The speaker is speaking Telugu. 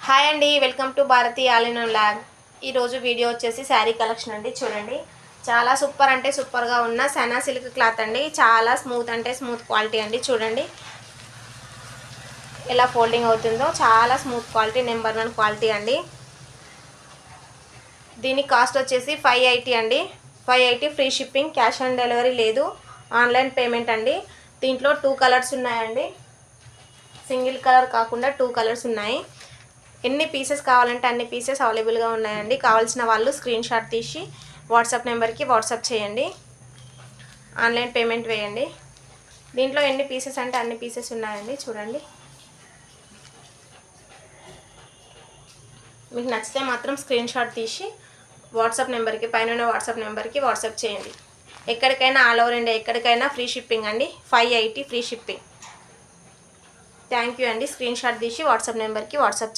హాయ్ అండి, welcome to Bharathi all in one lab. ఈరోజు వీడియో వచ్చేసి శారీ కలెక్షన్ అండి. చూడండి, చాలా సూపర్ అంటే సూపర్గా ఉన్న సనా సిల్క్ క్లాత్ అండి. చాలా స్మూత్ అంటే స్మూత్ క్వాలిటీ అండి. చూడండి ఎలా ఫోల్డింగ్ అవుతుందో, చాలా స్మూత్ క్వాలిటీ, నెంబర్ 1 క్వాలిటీ అండి. దీని కాస్ట్ వచ్చేసి 580 అండి. 580 free shipping, cash on delivery లేదు, ఆన్లైన్ పేమెంట్ అండి. దీంట్లో 2 కలర్స్ ఉన్నాయండి. సింగిల్ కలర్ కాకుండా 2 కలర్స్ ఉన్నాయి. ఎన్ని పీసెస్ కావాలంటే అన్ని పీసెస్ అవైలబుల్గా ఉన్నాయండి. కావాల్సిన వాళ్ళు స్క్రీన్ షాట్ తీసి వాట్సాప్ నెంబర్కి వాట్సాప్ చేయండి, ఆన్లైన్ పేమెంట్ వేయండి. దీంట్లో ఎన్ని పీసెస్ అంటే అన్ని పీసెస్ ఉన్నాయండి. చూడండి, మీకు నచ్చితే మాత్రం స్క్రీన్ షాట్ తీసి వాట్సాప్ నెంబర్కి, పైన వాట్సాప్ నెంబర్కి వాట్సాప్ చేయండి. ఎక్కడికైనా ఆల్ ఓవర్ ఇండియా ఎక్కడికైనా ఫ్రీ షిప్పింగ్ అండి. 580 ఫ్రీ షిప్పింగ్. థ్యాంక్ యూ అండి. స్క్రీన్ షాట్ తీసి వాట్సాప్ నెంబర్కి వాట్సాప్